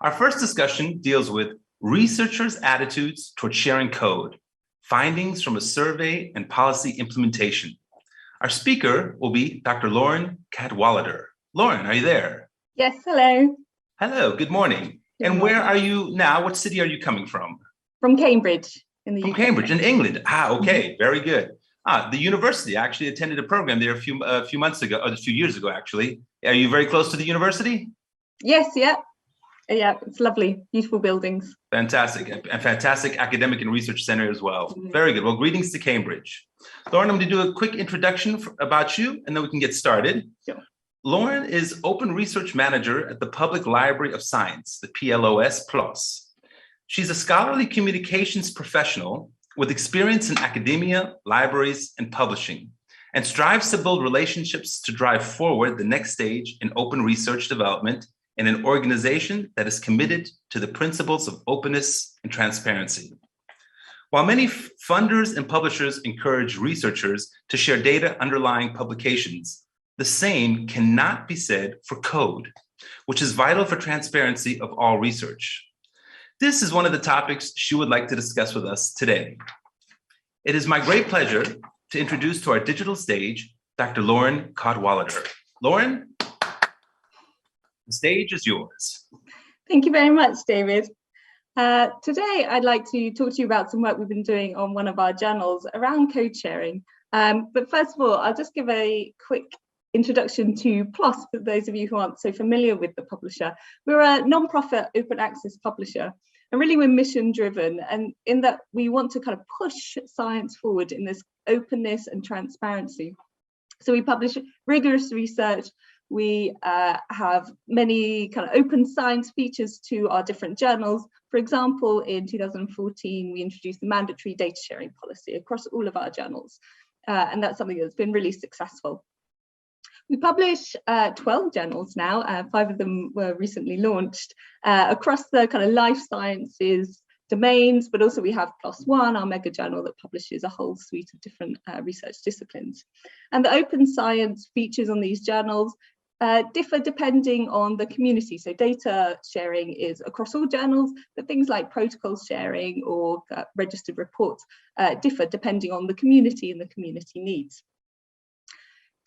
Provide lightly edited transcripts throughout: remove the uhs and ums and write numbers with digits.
Our first discussion deals with researchers' attitudes toward sharing code, findings from a survey and policy implementation. Our speaker will be Dr. Lauren Cadwallader. Lauren, are you there? Yes, hello. Hello, good morning. Good and morning. Where are you now? What city are you coming from? From Cambridge in the From UK. Cambridge in England. Okay, very good. The university, I actually attended a program there a few months ago, or a few years ago, actually. Are you very close to the university? Yes, yeah. Yeah, it's lovely, beautiful buildings. Fantastic, a fantastic academic and research center as well. Very good. Well, greetings to Cambridge. Lauren, I'm going to do a quick introduction about you, and then we can get started. Sure. Lauren is Open Research Manager at the Public Library of Science, the PLOS. She's a scholarly communications professional with experience in academia, libraries, and publishing, and strives to build relationships to drive forward the next stage in open research development in an organization that is committed to the principles of openness and transparency. While many funders and publishers encourage researchers to share data underlying publications, the same cannot be said for code, which is vital for transparency of all research. This is one of the topics she would like to discuss with us today. It is my great pleasure to introduce to our digital stage, Dr. Lauren Cadwallader. Lauren, the stage is yours. Thank you very much, David. Today, I'd like to talk to you about some work we've been doing on one of our journals around code sharing. But first of all, I'll just give a quick introduction to PLOS for those of you who aren't so familiar with the publisher. We're a non-profit open access publisher, and really we're mission driven, and in that we want to kind of push science forward in this openness and transparency. So we publish rigorous research. We have many kind of open science features to our different journals. For example, in 2014, we introduced the mandatory data sharing policy across all of our journals, and that's something that's been really successful. We publish 12 journals now, 5 of them were recently launched across the kind of life sciences domains, but also we have PLOS One, our mega journal that publishes a whole suite of different research disciplines. And the open science features on these journals differ depending on the community. So data sharing is across all journals, but things like protocol sharing or registered reports differ depending on the community and the community needs.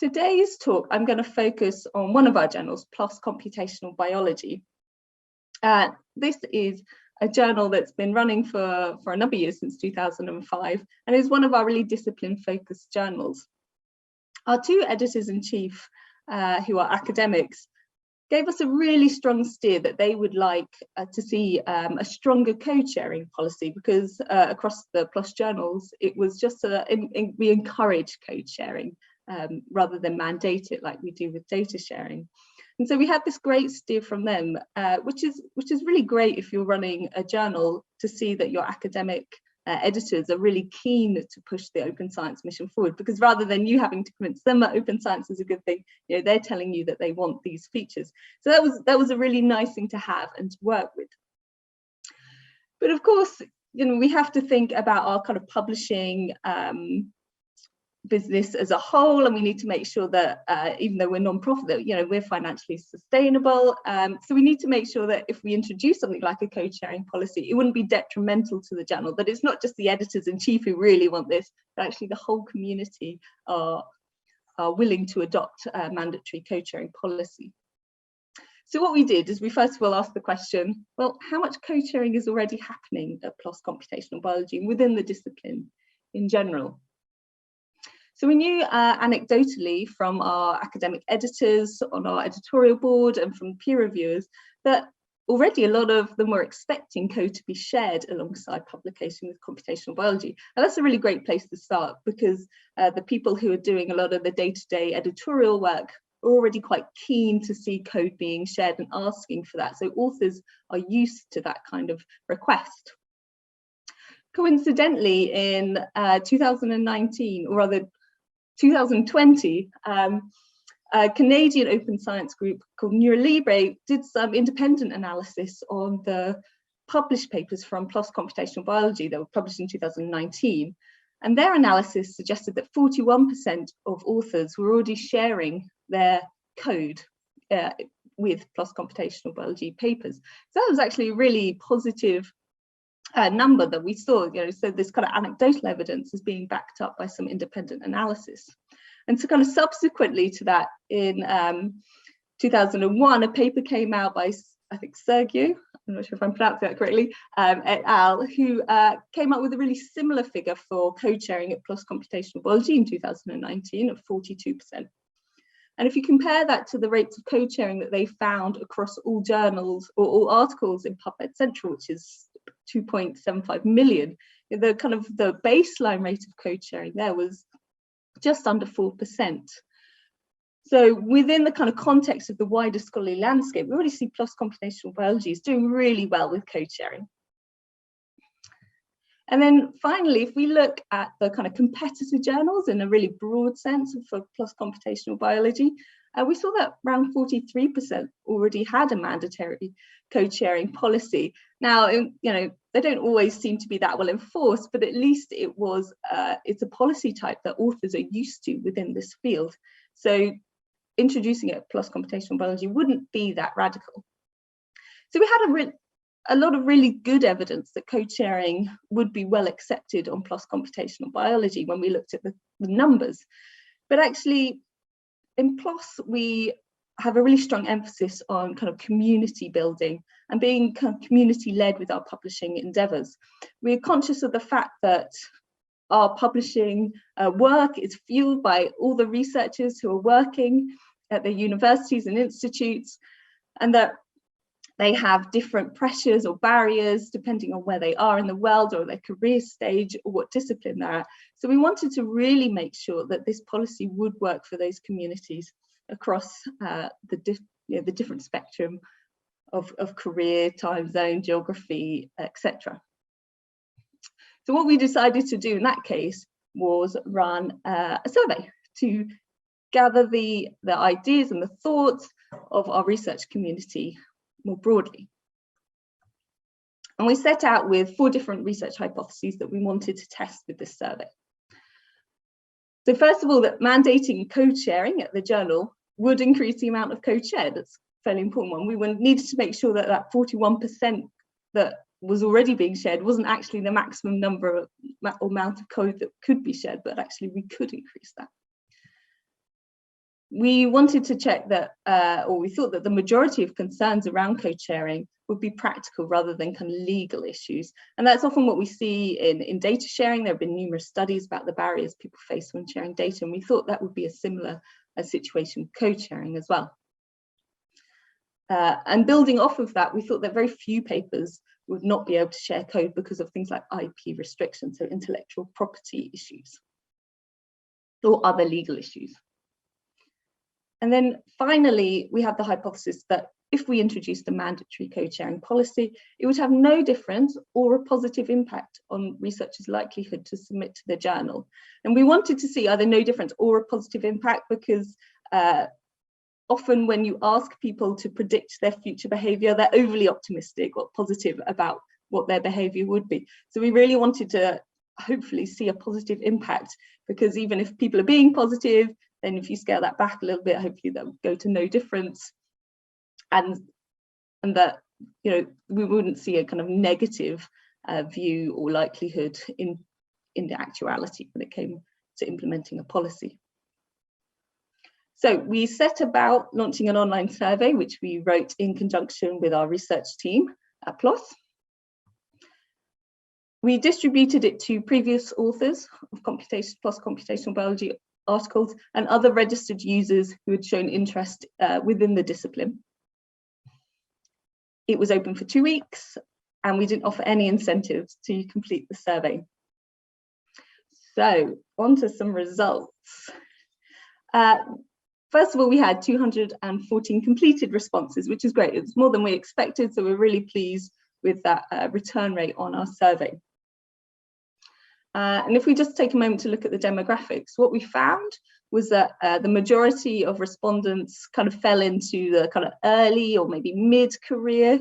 Today's talk, I'm going to focus on one of our journals, PLOS Computational Biology. This is a journal that's been running for a number of years, since 2005, and is one of our really discipline-focused journals. Our 2 editors-in-chief, who are academics, gave us a really strong steer that they would like to see a stronger code sharing policy, because across the PLOS journals, it was just we encourage code sharing rather than mandate it like we do with data sharing. And so we had this great steer from them, which is really great if you're running a journal, to see that your academic editors are really keen to push the open science mission forward, because rather than you having to convince them that open science is a good thing, you know, they're telling you that they want these features. So that was a really nice thing to have and to work with. But of course, you know, we have to think about our kind of publishing business as a whole, and we need to make sure that even though we're non-profit, that, you know, we're financially sustainable. So we need to make sure that if we introduce something like a code sharing policy, it wouldn't be detrimental to the journal, that it's not just the editors-in-chief who really want this, but actually the whole community are willing to adopt a mandatory code sharing policy. So what we did is we first of all asked the question, well, how much code sharing is already happening at PLOS Computational Biology and within the discipline in general? So we knew anecdotally from our academic editors on our editorial board and from peer reviewers that already a lot of them were expecting code to be shared alongside publication with computational biology. And that's a really great place to start, because the people who are doing a lot of the day-to-day editorial work are already quite keen to see code being shared and asking for that. So authors are used to that kind of request. Coincidentally, in 2019, or rather 2020, a Canadian open science group called Neurolibre did some independent analysis on the published papers from PLOS Computational Biology that were published in 2019. And their analysis suggested that 41% of authors were already sharing their code with PLOS Computational Biology papers. So that was actually a really positive number that we saw, so this kind of anecdotal evidence is being backed up by some independent analysis. And so kind of subsequently to that, in 2001, a paper came out by, I think, Sergio, I'm not sure if I'm pronouncing that correctly, et al., who came up with a really similar figure for code-sharing at PLOS Computational Biology in 2019 of 42%. And if you compare that to the rates of code sharing that they found across all journals or all articles in PubMed Central, which is 2.75 million, the kind of the baseline rate of code sharing there was just under 4%. So within the kind of context of the wider scholarly landscape, we already see PLOS Computational Biology is doing really well with code sharing. And then finally, if we look at the kind of competitor journals in a really broad sense for PLOS Computational Biology, we saw that around 43% already had a mandatory code sharing policy. Now, they don't always seem to be that well enforced, but at least it's a policy type that authors are used to within this field. So introducing it at PLOS Computational Biology wouldn't be that radical. So we had a lot of really good evidence that code sharing would be well accepted on PLOS Computational Biology when we looked at the numbers. But actually, in PLOS, we have a really strong emphasis on kind of community building and being kind of community-led with our publishing endeavours. We're conscious of the fact that our publishing work is fueled by all the researchers who are working at the universities and institutes, and that they have different pressures or barriers depending on where they are in the world or their career stage or what discipline they're at. So we wanted to really make sure that this policy would work for those communities across the different spectrum of career, time zone, geography, etc. So what we decided to do in that case was run a survey to gather the ideas and the thoughts of our research community more broadly. And we set out with 4 different research hypotheses that we wanted to test with this survey. So first of all, that mandating code sharing at the journal would increase the amount of code shared. That's a fairly important one. We needed to make sure that that 41% that was already being shared wasn't actually the maximum number of amount of code that could be shared, but actually we could increase that. We wanted to check that, or we thought that the majority of concerns around code sharing would be practical rather than kind of legal issues. And that's often what we see in data sharing. There have been numerous studies about the barriers people face when sharing data, and we thought that would be a similar situation with code sharing as well. And building off of that, we thought that very few papers would not be able to share code because of things like IP restrictions, so intellectual property issues, or other legal issues. And then finally, we have the hypothesis that if we introduced a mandatory code sharing policy, it would have no difference or a positive impact on researchers' likelihood to submit to the journal. And we wanted to see either no difference or a positive impact because often when you ask people to predict their future behaviour, they're overly optimistic or positive about what their behaviour would be. So we really wanted to hopefully see a positive impact, because even if people are being positive, then if you scale that back a little bit, hopefully they'll go to no difference, and that we wouldn't see a kind of negative view or likelihood in the actuality when it came to implementing a policy. So we set about launching an online survey, which we wrote in conjunction with our research team at PLOS. We distributed it to previous authors of PLOS Computational Biology articles and other registered users who had shown interest within the discipline. It was open for 2 weeks, and we didn't offer any incentives to complete the survey. So on to some results. First of all, we had 214 completed responses, which is great. It's more than we expected, so we're really pleased with that return rate on our survey. And if we just take a moment to look at the demographics, what we found was that the majority of respondents kind of fell into the kind of early or maybe mid-career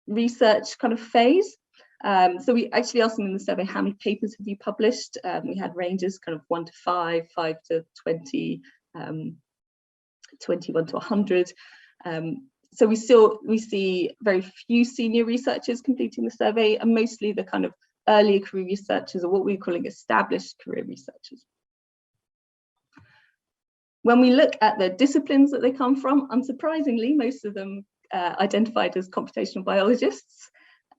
research kind of phase. So we actually asked them in the survey, how many papers have you published? We had ranges kind of 1 to 5, 5 to 20, 21 to 100. So we see very few senior researchers completing the survey, and mostly the kind of earlier career researchers, or what we're calling established career researchers. When we look at the disciplines that they come from, unsurprisingly, most of them identified as computational biologists,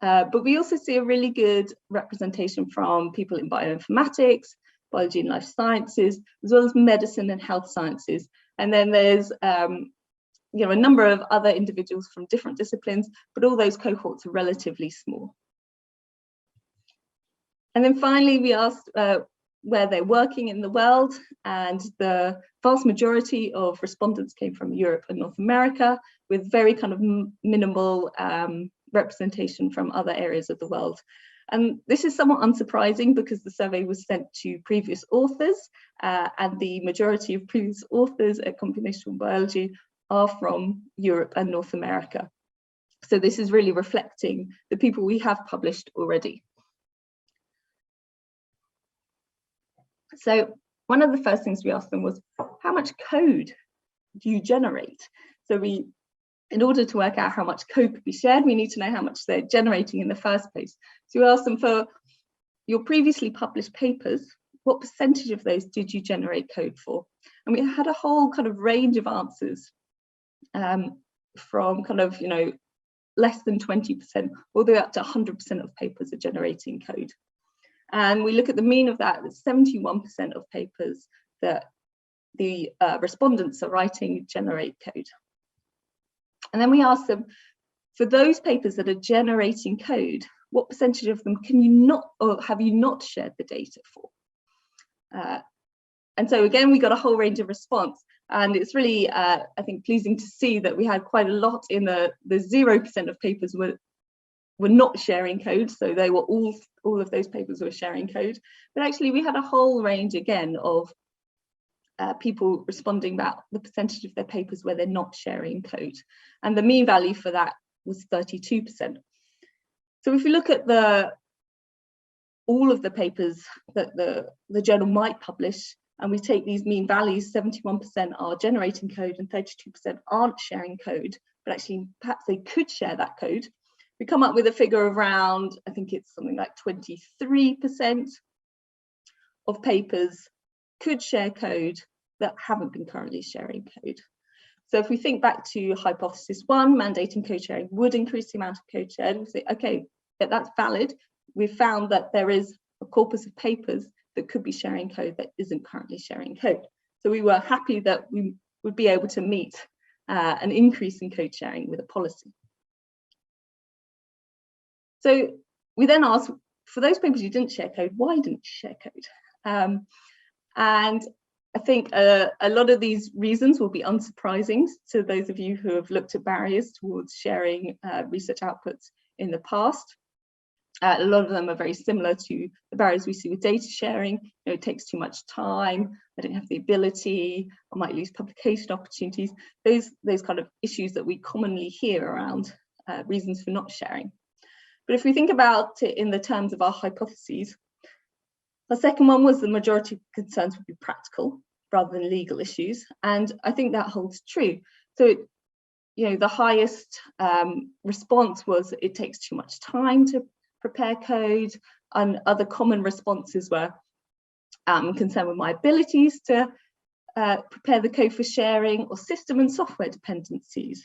but we also see a really good representation from people in bioinformatics, biology and life sciences, as well as medicine and health sciences. And then there's a number of other individuals from different disciplines, but all those cohorts are relatively small. And then finally, we asked where they're working in the world, and the vast majority of respondents came from Europe and North America, with very kind of minimal representation from other areas of the world. And this is somewhat unsurprising because the survey was sent to previous authors, and the majority of previous authors at computational biology are from Europe and North America. So this is really reflecting the people we have published already. So one of the first things we asked them was, how much code do you generate? So in order to work out how much code could be shared, we need to know how much they're generating in the first place. So we asked them, for your previously published papers, what percentage of those did you generate code for? And we had a whole kind of range of answers, from kind of, less than 20% all the way up to 100% of papers are generating code. And we look at the mean of that, it's 71% of papers that the respondents are writing generate code. And then we ask them, for those papers that are generating code, what percentage of them can you not, or have you not shared the data for? And so again, we got a whole range of response, and it's really, I think, pleasing to see that we had quite a lot in the 0% of papers were not sharing code, so they were all of those papers were sharing code. But actually, we had a whole range again of people responding about the percentage of their papers where they're not sharing code, and the mean value for that was 32%. So if we look at all of the papers that the journal might publish, and we take these mean values, 71% are generating code and 32% aren't sharing code, but actually perhaps they could share that code, we come up with a figure of around, I think it's something like 23% of papers could share code that haven't been currently sharing code. So if we think back to hypothesis 1, mandating code sharing would increase the amount of code shared, we say, okay, that's valid. We've found that there is a corpus of papers that could be sharing code that isn't currently sharing code. So we were happy that we would be able to meet an increase in code sharing with a policy. So we then asked, for those papers you didn't share code, why didn't you share code? And I think a lot of these reasons will be unsurprising to those of you who have looked at barriers towards sharing research outputs in the past. A lot of them are very similar to the barriers we see with data sharing. It takes too much time, I don't have the ability, I might lose publication opportunities, those kind of issues that we commonly hear around reasons for not sharing. But if we think about it in the terms of our hypotheses, the second one was the majority of concerns would be practical rather than legal issues. And I think that holds true. So, the highest response was it takes too much time to prepare code, and other common responses were concerned with my abilities to prepare the code for sharing, or system and software dependencies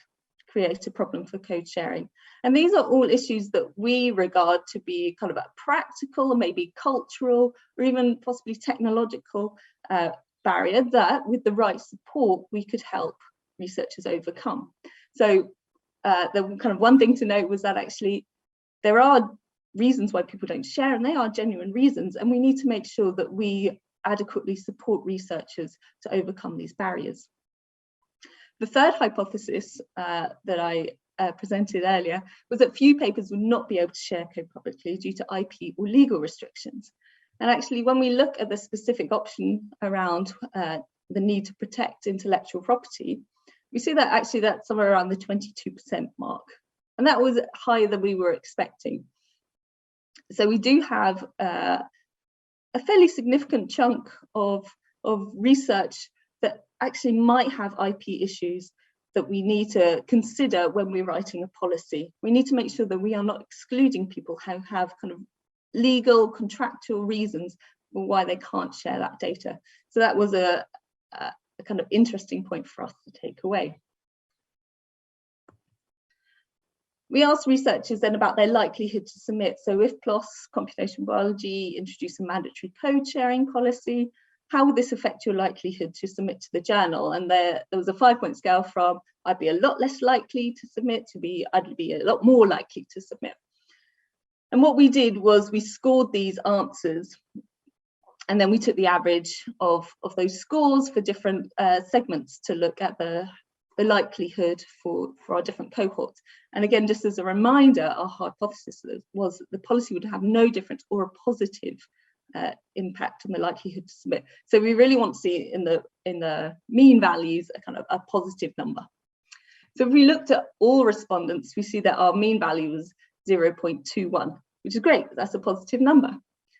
create a problem for code sharing. And these are all issues that we regard to be kind of a practical, or maybe cultural, or even possibly technological barrier that, with the right support, we could help researchers overcome. So the kind of one thing to note was that actually there are reasons why people don't share, and they are genuine reasons, and we need to make sure that we adequately support researchers to overcome these barriers. The third hypothesis that I presented earlier was that few papers would not be able to share code publicly due to IP or legal restrictions. And actually, when we look at the specific option around the need to protect intellectual property, we see that actually that's somewhere around the 22% mark. And that was higher than we were expecting. So we do have a fairly significant chunk of research that actually might have IP issues that we need to consider when we're writing a policy. We need to make sure that we are not excluding people who have kind of legal, contractual reasons for why they can't share that data. So that was a kind of interesting point for us to take away. We asked researchers then about their likelihood to submit. So if PLOS Computational Biology introduced a mandatory code sharing policy, how would this affect your likelihood to submit to the journal? And there was a 5-point scale from I'd be a lot less likely to submit to I'd be a lot more likely to submit. And what we did was we scored these answers, and then we took the average of those scores for different segments to look at the likelihood for our different cohorts. And again, just as a reminder, our hypothesis was that the policy would have no difference or a positive impact on the likelihood to submit. So we really want to see in the mean values a kind of a positive number. So if we looked at all respondents, we see that our mean value was 0.21, which is great. That's a positive number.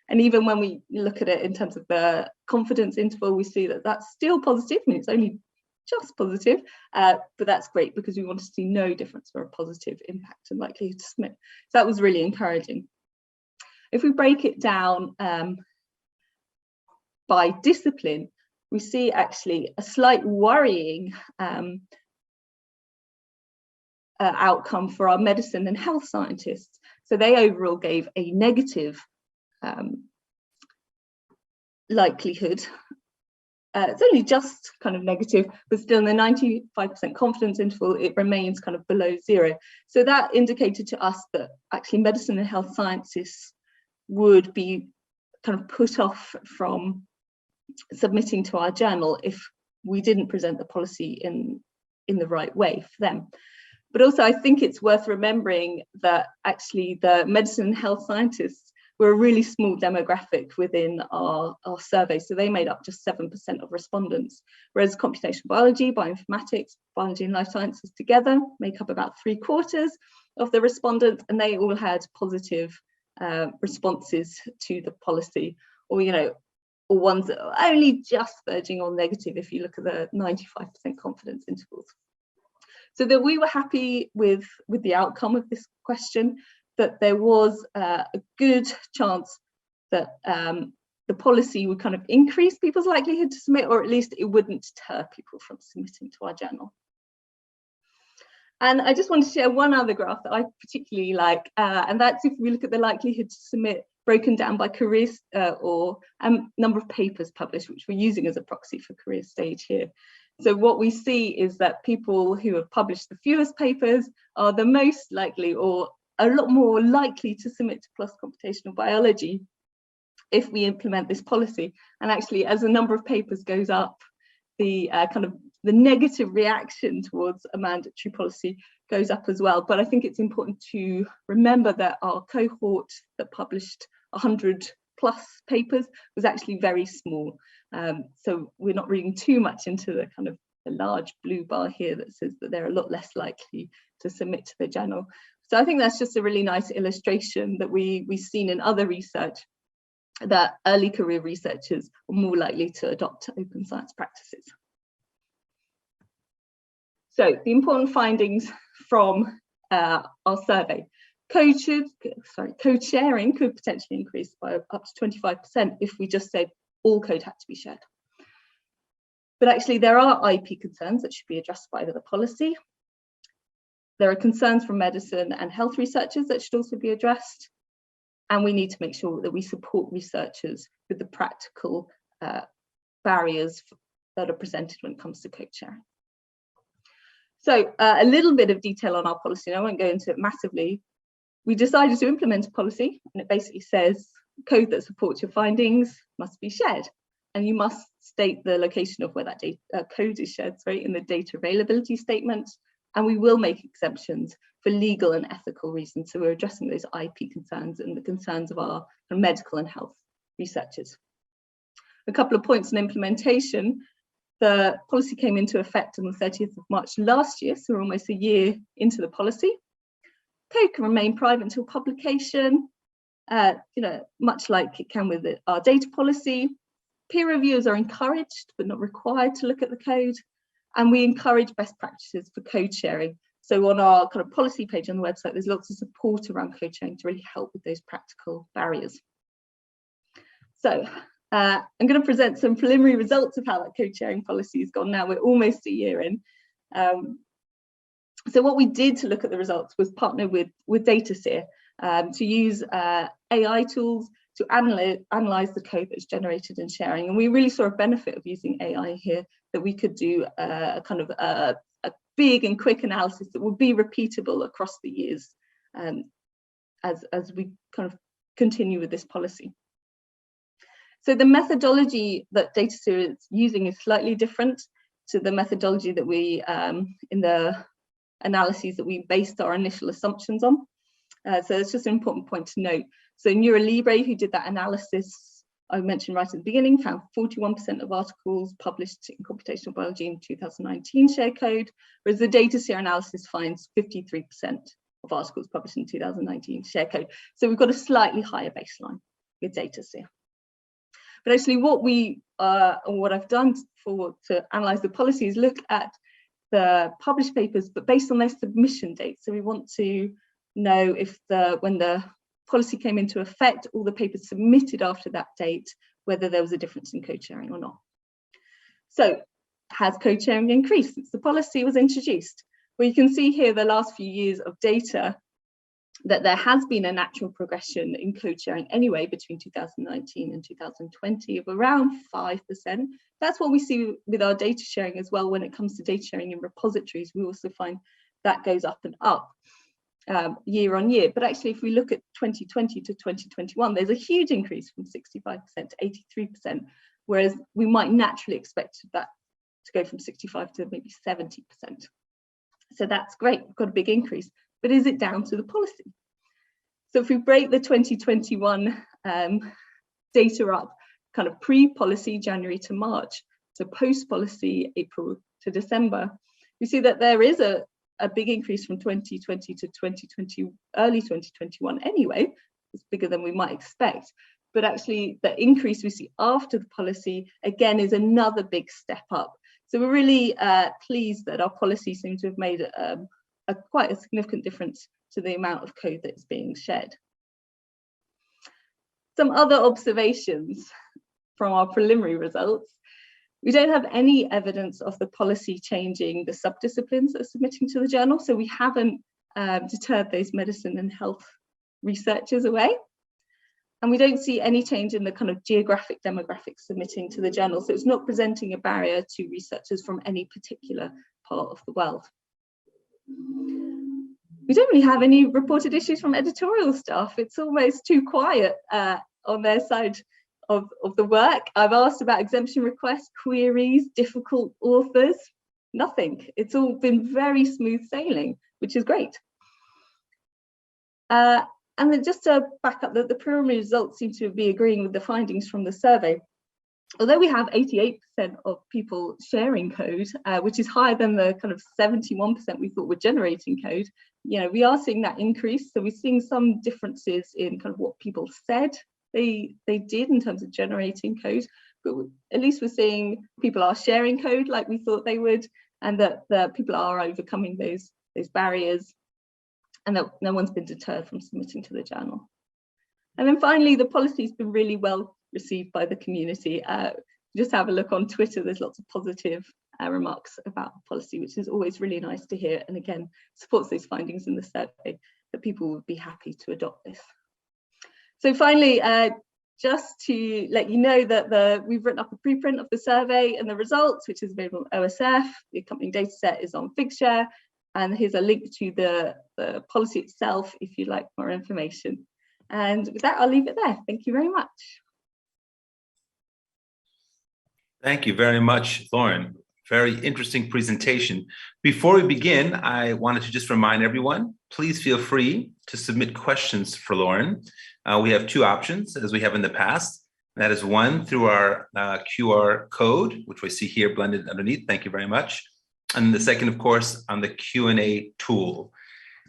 And even when we look at it in terms of the confidence interval, we see that that's still positive. I mean, it's only just positive, but that's great because we want to see no difference or a positive impact and likelihood to submit. So that was really encouraging. If we break it down by discipline, we see actually a slight worrying outcome for our medicine and health scientists. So they overall gave a negative likelihood. It's only just kind of negative, but still in the 95% confidence interval, it remains kind of below 0. So that indicated to us that actually medicine and health scientists would be kind of put off from submitting to our journal if we didn't present the policy in the right way for them. But also I think it's worth remembering that actually the medicine and health scientists were a really small demographic within our survey. So they made up just 7% of respondents, whereas computational biology, bioinformatics, biology and life sciences together make up about 3/4 of the respondents, and they all had positive responses to the policy, or or ones that are only just verging on negative if you look at the 95% confidence intervals. So that we were happy with the outcome of this question, that there was a good chance that the policy would kind of increase people's likelihood to submit, or at least it wouldn't deter people from submitting to our journal. And I just want to share one other graph that I particularly like, and that's if we look at the likelihood to submit broken down by career or number of papers published, which we're using as a proxy for career stage here. So what we see is that people who have published the fewest papers are the most likely, or a lot more likely, to submit to PLOS Computational Biology if we implement this policy. And actually, as the number of papers goes up, the kind of the negative reaction towards a mandatory policy goes up as well. But I think it's important to remember that our cohort that published 100+ papers was actually very small. So we're not reading too much into the kind of the large blue bar here that says that they're a lot less likely to submit to the journal. So I think that's just a really nice illustration that we've seen in other research, that early career researchers are more likely to adopt open science practices. So the important findings from our survey: code sharing could potentially increase by up to 25% if we just said all code had to be shared. But actually there are IP concerns that should be addressed by the policy. There are concerns from medicine and health researchers that should also be addressed. And we need to make sure that we support researchers with the practical barriers that are presented when it comes to code sharing. So a little bit of detail on our policy, and I won't go into it massively. We decided to implement a policy, and it basically says code that supports your findings must be shared. And you must state the location of where that code is shared, in the data availability statement. And we will make exemptions for legal and ethical reasons. So we're addressing those IP concerns and the concerns of our medical and health researchers. A couple of points on implementation. The policy came into effect on the 30th of March last year, so we're almost a year into the policy. Code can remain private until publication, much like it can with our data policy. peer reviewers are encouraged but not required to look at the code. And we encourage best practices for code sharing. So on our kind of policy page on the website, there's lots of support around code sharing to really help with those practical barriers. So I'm going to present some preliminary results of how that code sharing policy has gone now. We're almost a year in. So what we did to look at the results was partner with DataSeer to use AI tools to analyze the code that's generated and sharing. And we really saw a benefit of using AI here, that we could do a kind of a big and quick analysis that would be repeatable across the years as we kind of continue with this policy. So the methodology that DataSeer is using is slightly different to the methodology that we, in the analyses that we based our initial assumptions on. So it's just an important point to note. So Neurolibre, who did that analysis I mentioned right at the beginning, found 41% of articles published in computational biology in 2019 share code, whereas the DataSeer analysis finds 53% of articles published in 2019 share code. So we've got a slightly higher baseline with DataSeer. But actually what I've done to analyze the policy is look at the published papers, but based on their submission date. So we want to know if when the policy came into effect, all the papers submitted after that date, whether there was a difference in code sharing or not. So has code sharing increased since the policy was introduced? Well, you can see here the last few years of data that there has been a natural progression in code sharing anyway between 2019 and 2020 of around 5%. That's what we see with our data sharing as well. When it comes to data sharing in repositories, we also find that goes up and up year on year. But actually, if we look at 2020 to 2021, there's a huge increase from 65% to 83%, whereas we might naturally expect that to go from 65 to maybe 70%. So that's great, we've got a big increase, but is it down to the policy? So if we break the 2021 data up, kind of pre-policy, January to March, so post-policy, April to December, we see that there is a big increase from 2020 to 2020, early 2021 anyway. It's bigger than we might expect. But actually the increase we see after the policy, again, is another big step up. So we're really pleased that our policy seems to have made quite a significant difference to the amount of code that's being shared. Some other observations from our preliminary results. We don't have any evidence of the policy changing the subdisciplines that are submitting to the journal. So we haven't deterred those medicine and health researchers away. And we don't see any change in the kind of geographic demographics submitting to the journal. So it's not presenting a barrier to researchers from any particular part of the world. We don't really have any reported issues from editorial staff. It's almost too quiet on their side of the work. I've asked about exemption requests, queries, difficult authors, nothing. It's all been very smooth sailing, which is great. And then just to back up, the preliminary results seem to be agreeing with the findings from the survey. Although we have 88% of people sharing code, which is higher than the kind of 71% we thought were generating code, you know, we are seeing that increase. So we're seeing some differences in kind of what people said they did in terms of generating code, but at least we're seeing people are sharing code like we thought they would, and that people are overcoming those barriers, and that no one's been deterred from submitting to the journal. And then finally, the policy's been really well received by the community. Just have a look on Twitter, there's lots of positive remarks about the policy, which is always really nice to hear, and again, supports those findings in the survey that people would be happy to adopt this. So finally, just to let you know that we've written up a preprint of the survey and the results, which is available on OSF. The accompanying data set is on Figshare, and here's a link to the policy itself if you'd like more information. And with that, I'll leave it there. Thank you very much. Thank you very much, Lauren. Very interesting presentation. Before we begin, I wanted to just remind everyone, please feel free to submit questions for Lauren. We have two options, as we have in the past. That is one through our QR code, which we see here blended underneath. Thank you very much. And the second, of course, on the Q&A tool.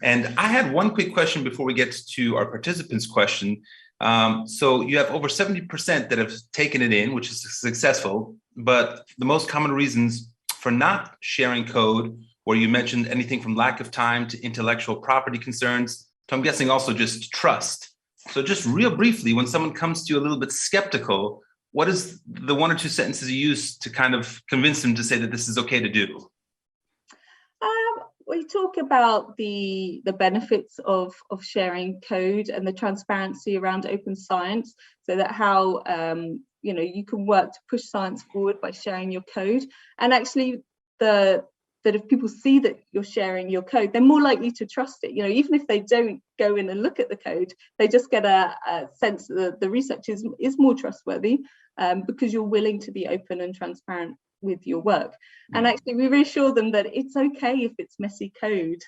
And I had one quick question before we get to our participants' question. So you have over 70% that have taken it in, which is successful. But the most common reasons for not sharing code, where you mentioned anything from lack of time to intellectual property concerns, so I'm guessing also just trust. So just real briefly, when someone comes to you a little bit skeptical, what is the 1 or 2 sentences you use to kind of convince them to say that this is okay to do? We talk about the benefits of sharing code and the transparency around open science, so that how you can work to push science forward by sharing your code. And actually that if people see that you're sharing your code, they're more likely to trust it. Even if they don't go in and look at the code, they just get a sense that the research is more trustworthy, because you're willing to be open and transparent with your work. And actually we reassure them that it's okay if it's messy code.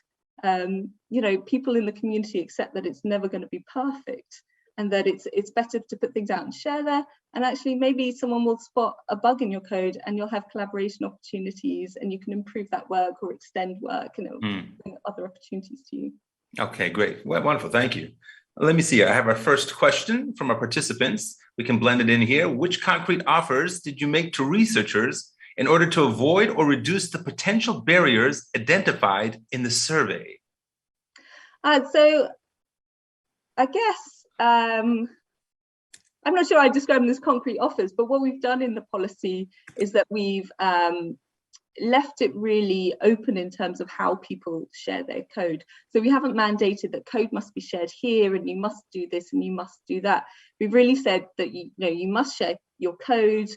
People in the community accept that it's never going to be perfect, and that it's better to put things out and share there. And actually maybe someone will spot a bug in your code and you'll have collaboration opportunities, and you can improve that work or extend work, and it will bring other opportunities to you. Okay, great. Well, wonderful. Thank you. Let me see. I have our first question from our participants. We can blend it in here. Which concrete offers did you make to researchers in order to avoid or reduce the potential barriers identified in the survey? So I guess, I'm not sure I describe them as concrete offers, but what we've done in the policy is that we've left it really open in terms of how people share their code. So we haven't mandated that code must be shared here and you must do this and you must do that. We've really said that you must share your code.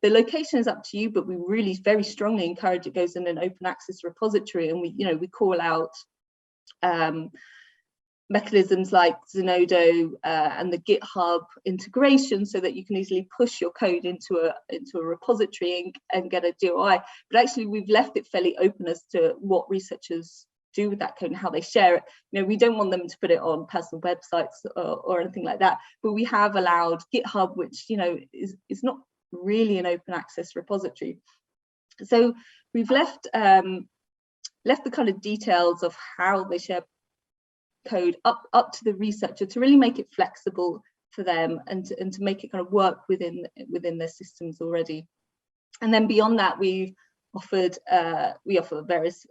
The location is up to you, but we really very strongly encourage it goes in an open access repository, and we call out mechanisms like Zenodo and the GitHub integration, so that you can easily push your code into a repository and get a DOI. But actually, we've left it fairly open as to what researchers do with that code and how they share it. We don't want them to put it on personal websites or anything like that. But we have allowed GitHub, which is not really an open access repository. So we've left the kind of details of how they share code up to the researcher to really make it flexible for them and to make it kind of work within their systems already. And then beyond that, we offer various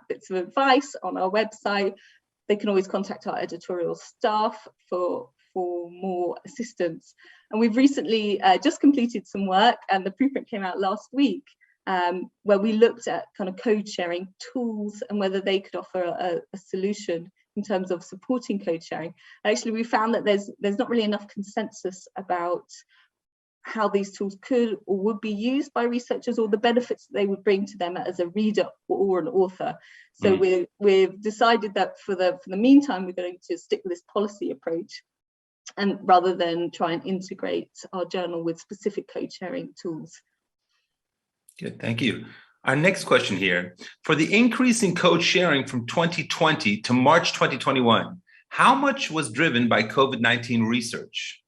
bits of advice on our website. They can always contact our editorial staff for more assistance. And we've recently just completed some work, and the preprint came out last week, where we looked at kind of code sharing tools and whether they could offer a solution in terms of supporting code sharing. Actually, we found that there's not really enough consensus about how these tools could or would be used by researchers, or the benefits that they would bring to them as a reader or an author. So we've decided that for the meantime, we're going to stick with this policy approach, and rather than try and integrate our journal with specific code sharing tools. Good, thank you. Our next question here: for the increase in code sharing from 2020 to March 2021, how much was driven by COVID-19 research?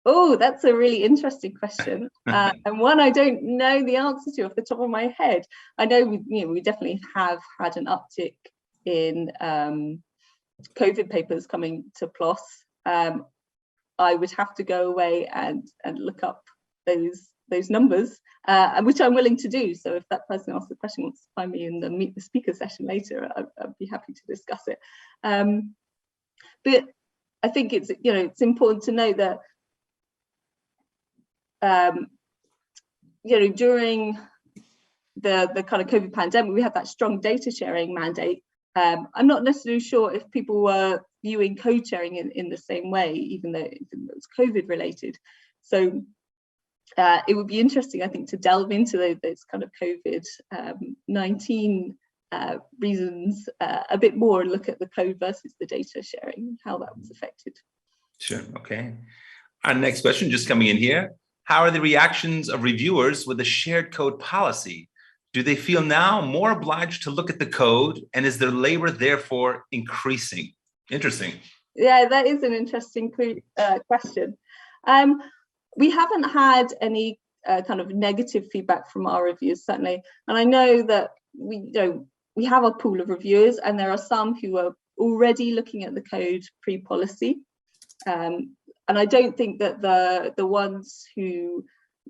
Oh, that's a really interesting question, and one I don't know the answer to off the top of my head. I know we definitely have had an uptick in COVID papers coming to PLOS. I would have to go away and look up those numbers, which I'm willing to do. So if that person asks the question wants to find me in the Meet the Speaker session later, I'd be happy to discuss it. But I think it's important to know that during the kind of COVID pandemic, we had that strong data sharing mandate. I'm not necessarily sure if people were viewing code sharing in the same way, even though it was COVID related. So it would be interesting, I think, to delve into those kind of COVID-19 reasons a bit more and look at the code versus the data sharing, how that was affected. Sure, okay. Our next question just coming in here: how are the reactions of reviewers with the shared code policy? Do they feel now more obliged to look at the code, and is their labor therefore increasing? Interesting. Yeah, that is an interesting question. We haven't had any kind of negative feedback from our reviewers, certainly. And I know that we have a pool of reviewers, and there are some who are already looking at the code pre-policy. I don't think that the ones who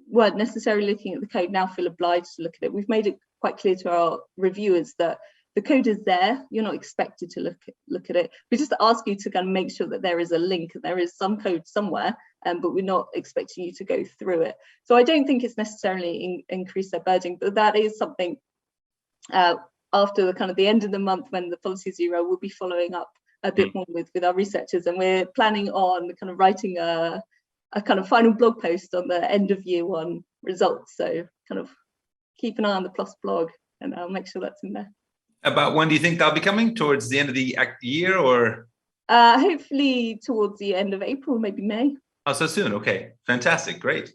weren't necessarily looking at the code now feel obliged to look at it. We've made it quite clear to our reviewers that the code is there. You're not expected to look at it. We just ask you to kind of make sure that there is a link and there is some code somewhere, but we're not expecting you to go through it. So I don't think it's necessarily increase their burden, but that is something after the kind of the end of the month when the policy zero, we'll be following up a bit more with our researchers, and we're planning on kind of writing a kind of final blog post on the end of year one results. So kind of keep an eye on the PLOS blog, and I'll make sure that's in there. About when do you think that'll be coming? Towards the end of the year, or? Hopefully towards the end of April, maybe May. Oh, so soon. Okay, fantastic, great.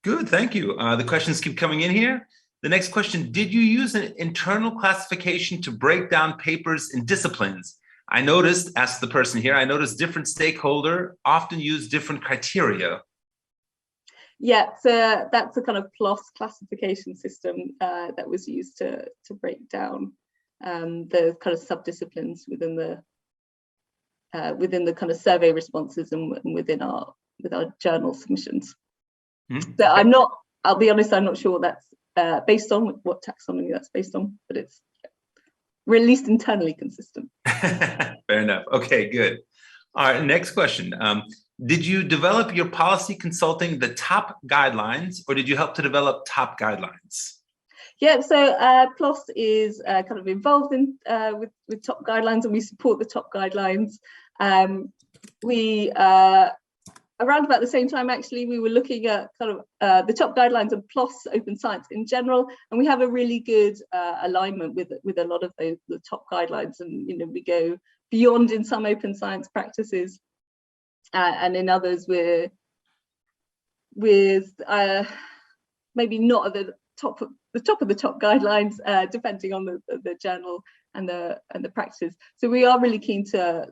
Good, thank you. The questions keep coming in here. The next question, did you use an internal classification to break down papers in disciplines? I noticed, asked the person here, I noticed different stakeholder often use different criteria. Yeah, so that's a kind of PLOS classification system that was used to break down the kind of subdisciplines within the kind of survey responses and with our journal submissions. So I'll be honest, I'm not sure what that's based on, what taxonomy that's based on, but it's we're at least internally consistent. Fair enough. Okay, good. All right, next question. Did you develop your policy consulting the top guidelines, or did you help to develop top guidelines? Yeah, so PLOS is kind of involved in with top guidelines, and we support the top guidelines. We around about the same time, actually, we were looking at kind of the top guidelines of PLOS Open Science in general, and we have a really good alignment with a lot of the top guidelines, and we go beyond in some open science practices, and in others we're with maybe not at the top of the top guidelines, depending on the journal and the practices. So we are really keen to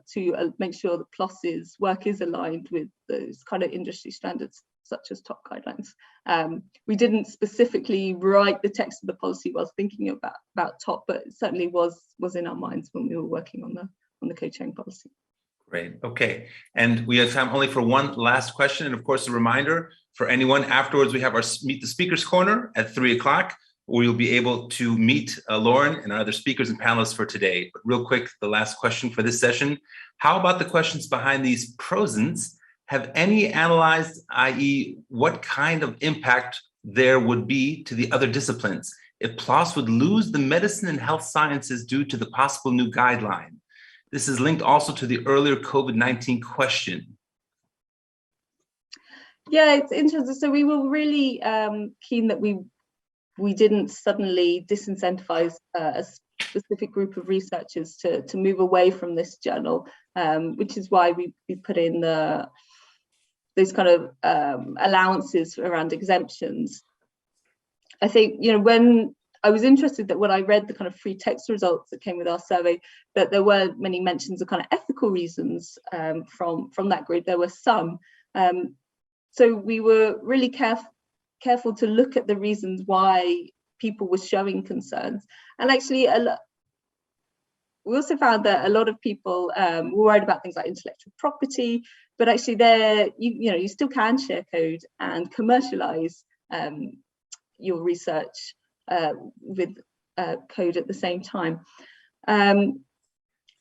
make sure that PLOS's work is aligned with those kind of industry standards, such as top guidelines. We didn't specifically write the text of the policy whilst thinking about top, but it certainly was in our minds when we were working on the code sharing policy. Great. Okay. And we have time only for one last question. And of course, a reminder for anyone afterwards, we have our Meet the Speakers Corner at 3 o'clock, where you'll be able to meet Lauren and our other speakers and panelists for today. But real quick, the last question for this session. How about the questions behind these prosins? Have any analyzed, i.e., what kind of impact there would be to the other disciplines if PLOS would lose the medicine and health sciences due to the possible new guideline? This is linked also to the earlier COVID-19 question. Yeah, it's interesting. So we were really keen that we didn't suddenly disincentivize a specific group of researchers to move away from this journal, which is why we put in those kind of allowances around exemptions. I think, when I was interested that when I read the kind of free text results that came with our survey, that there were many mentions of kind of ethical reasons from that group. There were some. So we were really careful to look at the reasons why people were showing concerns. And actually, we also found that a lot of people were worried about things like intellectual property, but actually you still can share code and commercialize your research with code at the same time. And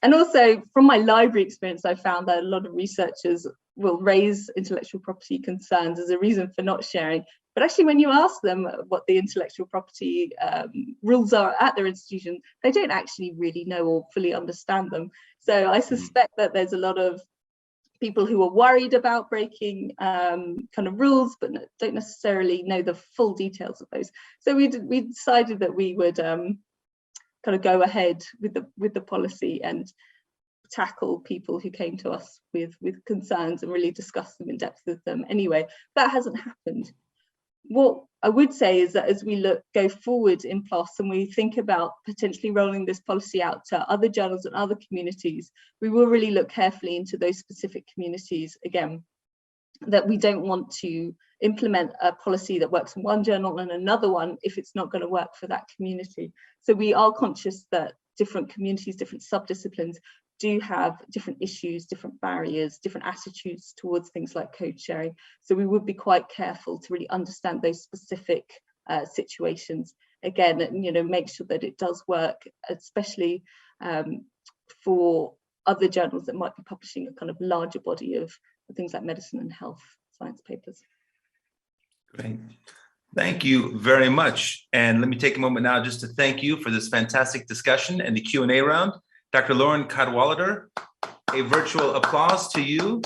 also from my library experience, I found that a lot of researchers will raise intellectual property concerns as a reason for not sharing. But actually, when you ask them what the intellectual property rules are at their institution, they don't actually really know or fully understand them. So I suspect that there's a lot of people who are worried about breaking kind of rules, but don't necessarily know the full details of those. So we decided that we would kind of go ahead with the policy and tackle people who came to us with concerns and really discuss them in depth with them. Anyway, that hasn't happened. What I would say is that as we go forward in PLOS and we think about potentially rolling this policy out to other journals and other communities, we will really look carefully into those specific communities. Again, that we don't want to implement a policy that works in one journal and another one if it's not going to work for that community. So we are conscious that different communities, different subdisciplines do have different issues, different barriers, different attitudes towards things like code sharing. So we would be quite careful to really understand those specific situations. Again, make sure that it does work, especially for other journals that might be publishing a kind of larger body of things like medicine and health science papers. Great. Thank you very much. And let me take a moment now just to thank you for this fantastic discussion and the Q&A round. Dr. Lauren Cadwallader, a virtual applause to you.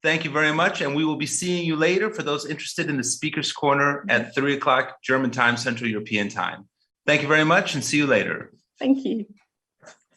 Thank you very much. And we will be seeing you later for those interested in the Speaker's Corner at 3 o'clock German time, Central European time. Thank you very much and see you later. Thank you.